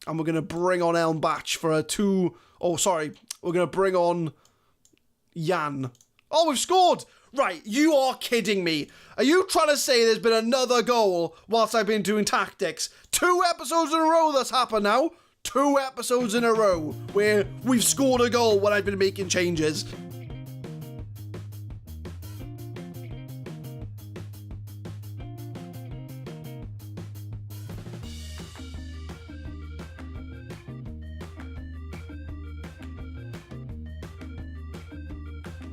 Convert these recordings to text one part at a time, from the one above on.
and we're going to bring on Elmbach for a we're going to bring on Jan. Oh, we've scored! Right, you are kidding me. Are you trying to say there's been another goal whilst I've been doing tactics? 2 episodes in a row that's happened now. 2 episodes in a row where we've scored a goal when I've been making changes.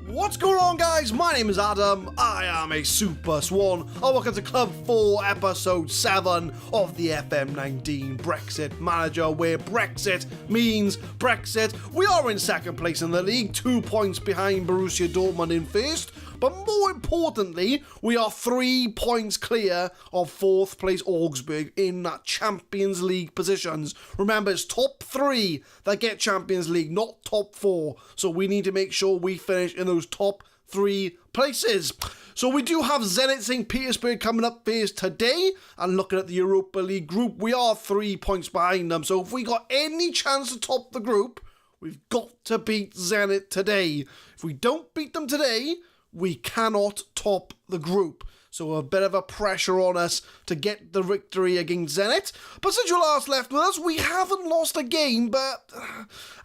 What's going on, guys? My name is Adam. I am a Super Swan. And welcome to Club 4, Episode 7 of the FM19 Brexit Manager, where Brexit means Brexit. We are in second place in the league, 2 points behind Borussia Dortmund in first. But more importantly, we are 3 points clear of 4th place Augsburg in that Champions League positions. Remember, it's top 3 that get Champions League, not top 4. So we need to make sure we finish in those top 3 places. So we do have Zenit St Petersburg coming up first today. And looking at the Europa League group, we are 3 points behind them. So if we got any chance to top the group, we've got to beat Zenit today. If we don't beat them today, we cannot top the group. So a bit of a pressure on us to get the victory against Zenit. But since you last left with us, we haven't lost a game, but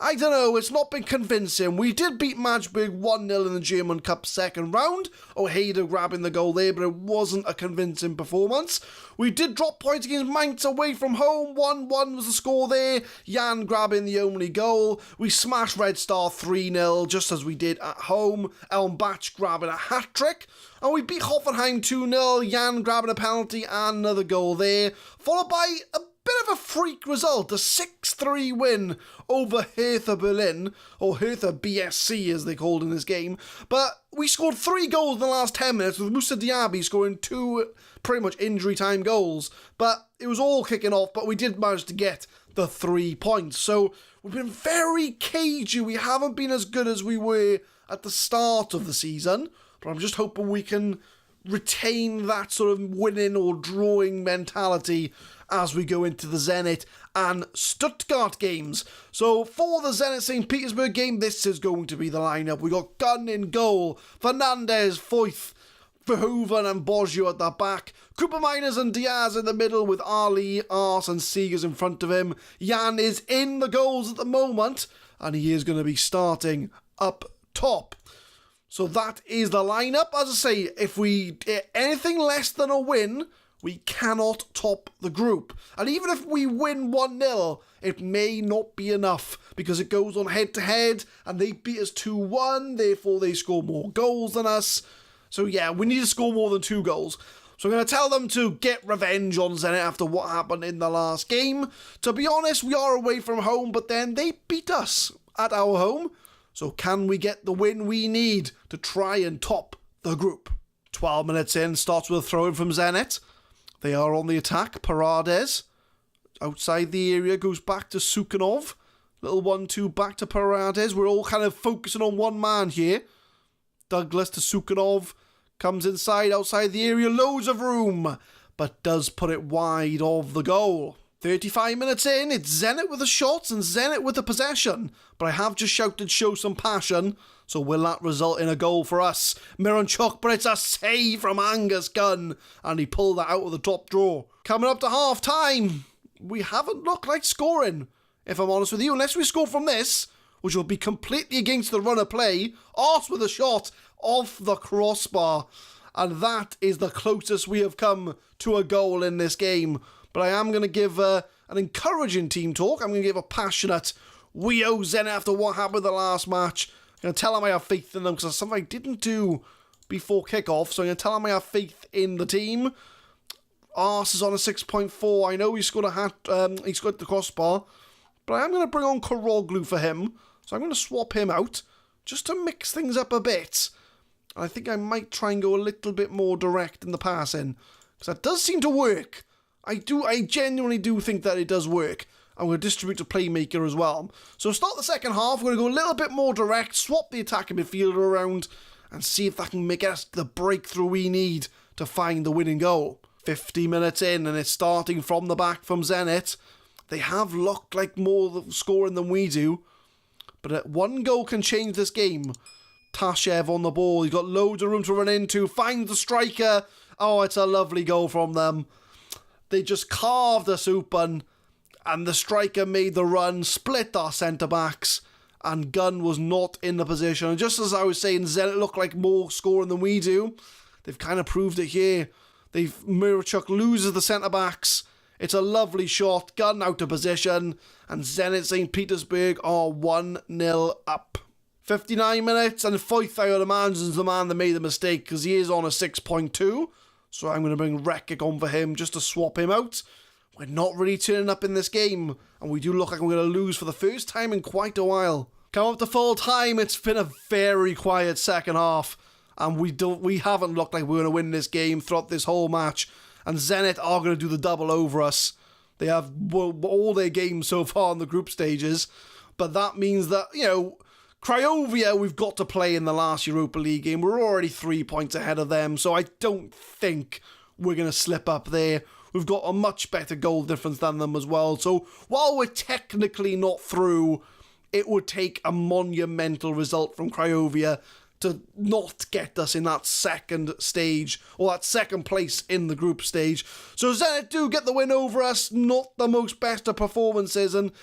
I don't know, it's not been convincing. We did beat Magdeburg 1-0 in the German Cup second round. Ojeda grabbing the goal there, but it wasn't a convincing performance. We did drop points against Mainz away from home. 1-1 was the score there. Jan grabbing the only goal. We smashed Red Star 3-0, just as we did at home. Elmbach grabbing a hat-trick. And we beat Hoffenheim 2-0, Jan grabbing a penalty and another goal there, followed by a bit of a freak result, a 6-3 win over Hertha Berlin, or Hertha BSC as they called in this game. But we scored 3 goals in the last 10 minutes, with Moussa Diaby scoring 2 pretty much injury time goals. But it was all kicking off, but we did manage to get the 3 points. So we've been very cagey. We haven't been as good as we were at the start of the season. But I'm just hoping we can retain that sort of winning or drawing mentality as we go into the Zenit and Stuttgart games. So for the Zenit St Petersburg game, this is going to be the lineup. We got Gunn in goal, Fernandez, Foyth, Verhoeven and Boggio at the back, Cooper Miners and Diaz in the middle with Ali, Ars and Seegers in front of him. Jan is in the goals at the moment and he is going to be starting up top. So that is the lineup. As I say, if we anything less than a win, we cannot top the group. And even if we win 1-0, it may not be enough because it goes on head-to-head and they beat us 2-1, therefore they score more goals than us. So yeah, we need to score more than 2 goals. So I'm going to tell them to get revenge on Zenit after what happened in the last game. To be honest, we are away from home, but then they beat us at our home. So can we get the win we need to try and top the group? 12 minutes in, starts with a throw-in from Zenit. They are on the attack. Paredes, outside the area, goes back to Sukhanov. Little 1-2 back to Paredes. We're all kind of focusing on one man here. Douglas to Sukhanov. Comes inside, outside the area. Loads of room, but does put it wide of the goal. 35 minutes in, it's Zenit with the shots and Zenit with the possession. But I have just shouted, show some passion. So will that result in a goal for us? Miranchuk, but it's a save from Angus Gunn. And he pulled that out of the top drawer. Coming up to half time, we haven't looked like scoring, if I'm honest with you. Unless we score from this, which will be completely against the run of play. Ars with a shot off the crossbar. And that is the closest we have come to a goal in this game. But I am going to give an encouraging team talk. I'm going to give a passionate, we owe Zenit after what happened the last match. I'm going to tell them I have faith in them because that's something I didn't do before kickoff. So I'm going to tell them I have faith in the team. Ars is on a 6.4. I know he scored he scored the crossbar. But I am going to bring on Koroglu for him. So I'm going to swap him out just to mix things up a bit. And I think I might try and go a little bit more direct in the passing. Because that does seem to work. I genuinely do think that it does work. I'm going to distribute to playmaker as well. So start the second half. We're going to go a little bit more direct, swap the attacking midfielder around, and see if that can make us the breakthrough we need to find the winning goal. 50 minutes in, and it's starting from the back from Zenit. they have looked like more scoring than we do. But one goal can change this game. Tashev on the ball. He's got loads of room to run into. Finds the striker. Oh, it's a lovely goal from them. They just carved us open. And the striker made the run, split our centre-backs. And Gunn was not in the position. And just as I was saying, Zenit look like more scoring than we do. They've kind of proved it here. Mirachuk loses the centre-backs. It's a lovely shot. Gunn out of position. And Zenit St Petersburg are 1-0 up. 59 minutes, and Foythayo is the man that made the mistake because he is on a 6.2. So I'm going to bring Rekic on for him just to swap him out. We're not really turning up in this game, and we do look like we're going to lose for the first time in quite a while. Come up to full time, it's been a very quiet second half, and we haven't looked like we're going to win this game throughout this whole match, and Zenit are going to do the double over us. They have all their games so far in the group stages, but that means that, Craiovia, we've got to play in the last Europa League game. We're already 3 points ahead of them, so I don't think we're going to slip up there. We've got a much better goal difference than them as well. So while we're technically not through, it would take a monumental result from Craiovia to not get us in that second stage, or that second place in the group stage. So Zenit do get the win over us, not the most best of performances, and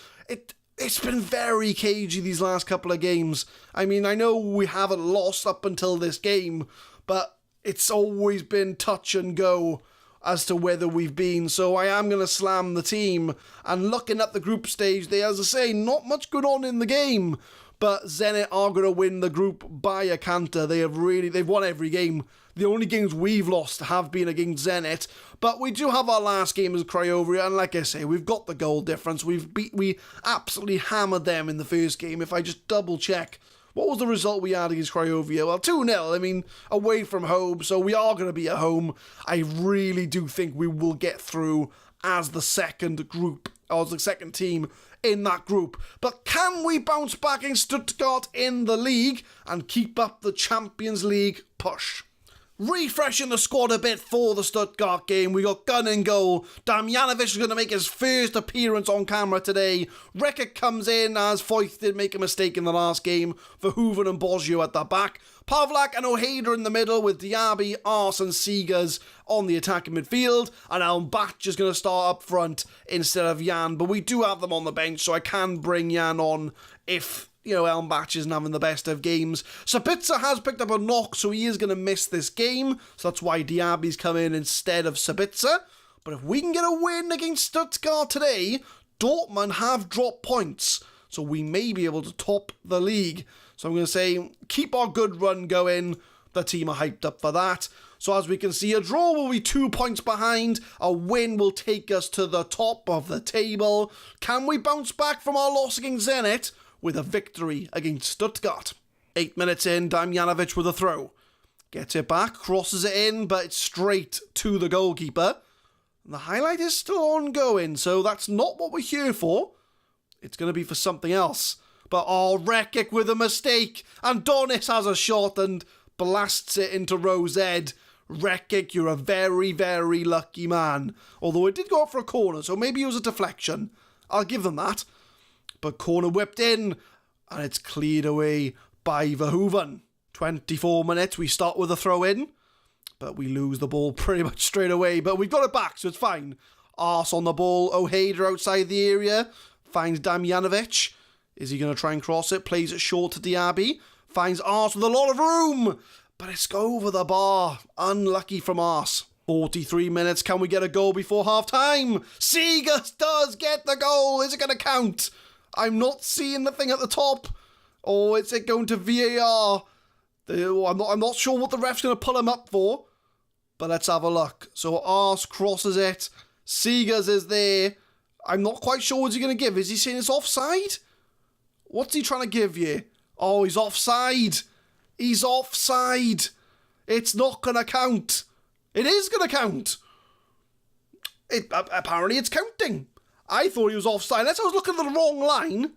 it's been very cagey these last couple of games. I mean, I know we haven't lost up until this game, but it's always been touch and go as to whether we've been. So I am going to slam the team. And looking at the group stage, there, as I say, not much going on in the game. But Zenit are going to win the group by a canter. They've won every game. The only games we've lost have been against Zenit. But we do have our last game as Craiovia, and like I say, we've got the goal difference. We absolutely hammered them in the first game. If I just double check, what was the result we had against Craiovia? Well, 2-0, I mean, away from home, so we are going to be at home. I really do think we will get through as the second group, or as the second team in that group. But can we bounce back in Stuttgart in the league and keep up the Champions League push? Refreshing the squad a bit for the Stuttgart game. We got Gunn in goal. Damjanovic is going to make his first appearance on camera today. Rekic comes in as Foyth did make a mistake in the last game. Verhoeven and Bozio at the back. Pavlak and Ojeda in the middle with Diaby, Ars and Seegers on the attacking midfield. And Elmbach is going to start up front instead of Jan. But we do have them on the bench, so I can bring Jan on if Elmbach isn't having the best of games. Sabitzer has picked up a knock, so he is going to miss this game. So that's why Diaby's come in instead of Sabitzer. But if we can get a win against Stuttgart today, Dortmund have dropped points. So we may be able to top the league. So I'm going to say, keep our good run going. The team are hyped up for that. So as we can see, a draw will be 2 points behind. A win will take us to the top of the table. Can we bounce back from our loss against Zenit with a victory against Stuttgart? 8 minutes in, Damjanovic with a throw. Gets it back, crosses it in, but it's straight to the goalkeeper. And the highlight is still ongoing, so that's not what we're here for. It's going to be for something else. But Rekic with a mistake, and Donis has a shot and blasts it into row Z. Rekic, you're a very, very lucky man. Although it did go up for a corner, so maybe it was a deflection. I'll give them that. But corner whipped in, and it's cleared away by Verhoeven. 24 minutes, we start with a throw-in, but we lose the ball pretty much straight away. But we've got it back, so it's fine. Ars on the ball, Ojeda outside the area, finds Damjanovic. Is he going to try and cross it? Plays it short to Diaby. Finds Ars with a lot of room, but it's over the bar. Unlucky from Ars. 43 minutes, can we get a goal before half-time? Seegers does get the goal. Is it going to count? I'm not seeing the thing at the top. Or is it going to VAR? I'm not sure what the ref's going to pull him up for. But let's have a look. So Ars crosses it. Seegers is there. I'm not quite sure what's he going to give. Is he saying it's offside? What's he trying to give you? Oh, he's offside. He's offside. It's not going to count. It is going to count. Apparently it's counting. I thought he was offside. Unless I was looking at the wrong line.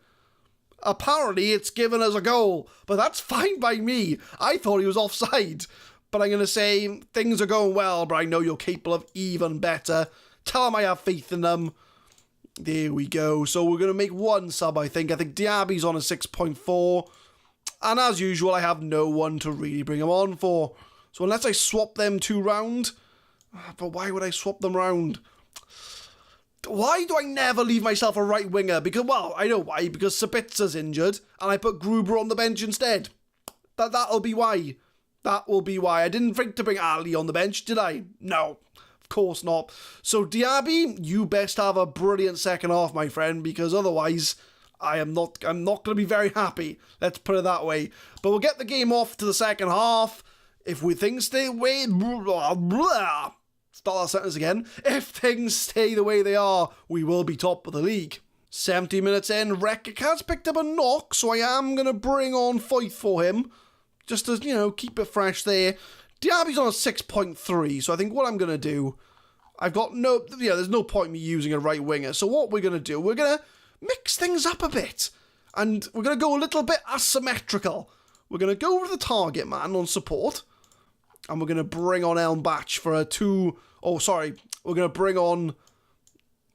Apparently it's given us a goal. But that's fine by me. I thought he was offside. But I'm going to say things are going well, but I know you're capable of even better. Tell them I have faith in them. There we go. So we're going to make one sub, I think. I think Diaby's on a 6.4. And as usual, I have no one to really bring him on for. So unless I swap them two round. But why would I swap them round? Why do I never leave myself a right winger? Because, well, I know why. Because Sabitza's injured. And I put Gruber on the bench instead. That'll be why. That will be why. I didn't think to bring Ali on the bench, did I? No. Of course not. So Diaby, you best have a brilliant second half, my friend, because otherwise I'm not going to be very happy. Let's put it that way. But we'll get the game off to the second half. If things stay away, start that sentence again. If things stay the way they are, we will be top of the league. 70 minutes in, Rekik has picked up a knock, so I am going to bring on Foyth for him, just to, keep it fresh there. Diaby's on a 6.3, so I think what I'm going to do, there's no point me using a right winger, so what we're going to do, we're going to mix things up a bit, and we're going to go a little bit asymmetrical. We're going to go with the target man on support, and we're going to bring on Elmbach for we're going to bring on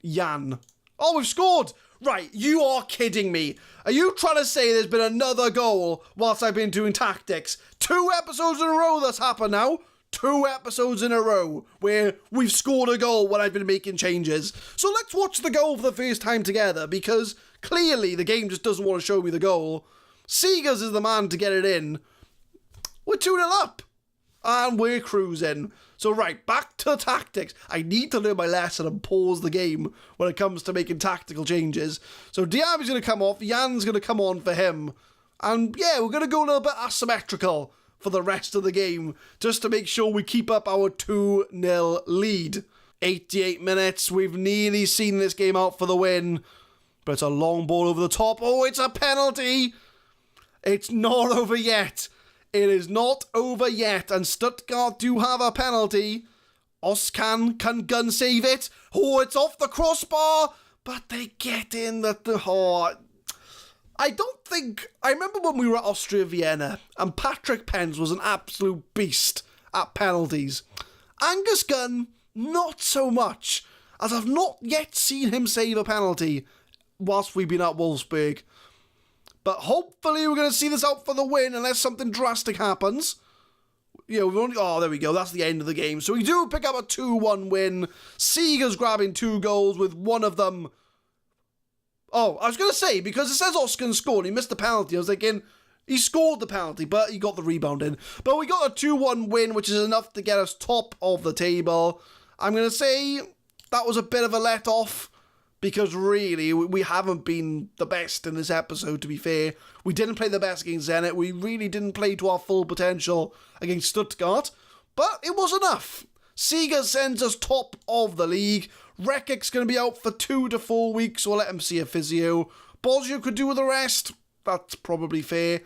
Jan. Oh, we've scored! Right, you are kidding me. Are you trying to say there's been another goal whilst I've been doing tactics? 2 episodes in a row that's happened now. 2 episodes in a row where we've scored a goal when I've been making changes. So let's watch the goal for the first time together, because clearly the game just doesn't want to show me the goal. Seegers is the man to get it in. We're 2-0 up. And we're cruising. So right, back to tactics. I need to learn my lesson and pause the game when it comes to making tactical changes. So Diaby's going to come off. Jan's going to come on for him. And yeah, we're going to go a little bit asymmetrical for the rest of the game, just to make sure we keep up our 2-0 lead. 88 minutes. We've nearly seen this game out for the win. But it's a long ball over the top. Oh, it's a penalty. It's not over yet. It is not over yet, and Stuttgart do have a penalty. Oskan can gun save it. Oh, it's off the crossbar, but they get in I remember when we were at Austria Vienna, and Patrick Pence was an absolute beast at penalties. Angus Gunn, not so much, as I've not yet seen him save a penalty whilst we've been at Wolfsburg. But hopefully we're going to see this out for the win unless something drastic happens. There we go. That's the end of the game. So we do pick up a 2-1 win. Seeger's grabbing 2 goals with one of them. Oh, I was going to say, because it says Oskan scored, he missed the penalty. I was thinking, he scored the penalty, but he got the rebound in. But we got a 2-1 win, which is enough to get us top of the table. I'm going to say that was a bit of a let-off. Because really, we haven't been the best in this episode, to be fair. We didn't play the best against Zenit. We really didn't play to our full potential against Stuttgart. But it was enough. Seeger sends us top of the league. Rekik's going to be out for 2 to 4 weeks, so we'll let him see a physio. Bosio could do with the rest. That's probably fair.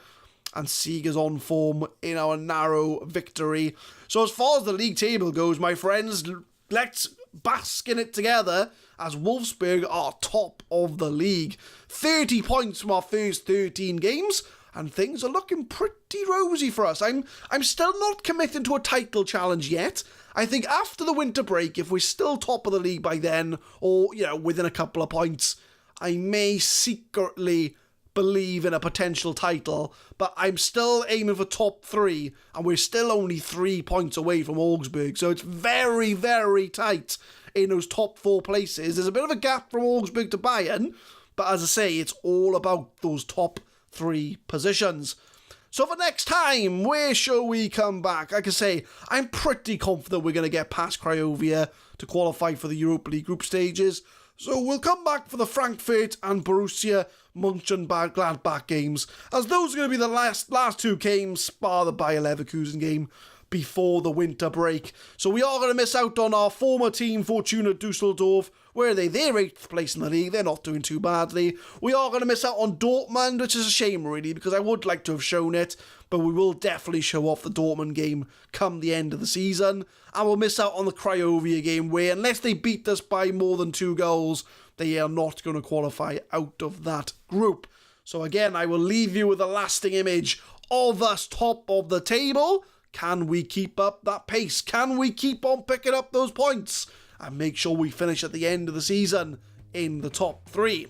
And Seeger's on form in our narrow victory. So as far as the league table goes, my friends, let's bask in it together, as Wolfsburg are top of the league. 30 points from our first 13 games, and things are looking pretty rosy for us. I'm still not committing to a title challenge yet. I think after the winter break, if we're still top of the league by then, or, within a couple of points, I may secretly believe in a potential title, but I'm still aiming for top 3, and we're still only 3 points away from Augsburg, so it's very, very tight in those top 4 places. There's a bit of a gap from Augsburg to Bayern, but as I say, it's all about those top 3 positions. So for next time, where shall we come back? Like I say, I'm pretty confident we're going to get past Craiovia to qualify for the Europa League group stages. So we'll come back for the Frankfurt and Borussia Mönchengladbach games, as those are going to be the last 2 games, bar the Bayer Leverkusen game, before the winter break. So we are going to miss out on our former team, Fortuna Dusseldorf. Where are they? They're 8th place in the league. They're not doing too badly. We are going to miss out on Dortmund, which is a shame, really, because I would like to have shown it, but we will definitely show off the Dortmund game come the end of the season. And we'll miss out on the Craiovia game, where unless they beat us by more than 2 goals, they are not going to qualify out of that group. So again, I will leave you with a lasting image of us top of the table. Can we keep up that pace? Can we keep on picking up those points? And make sure we finish at the end of the season in the top 3.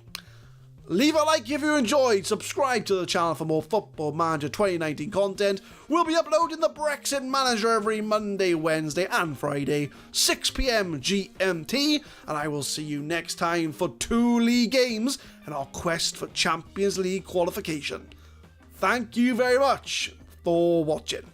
Leave a like if you enjoyed, subscribe to the channel for more Football Manager 2019 content. We'll be uploading the Brexit Manager every Monday, Wednesday and Friday, 6 PM GMT, and I will see you next time for 2 league games and our quest for Champions League qualification. Thank you very much for watching.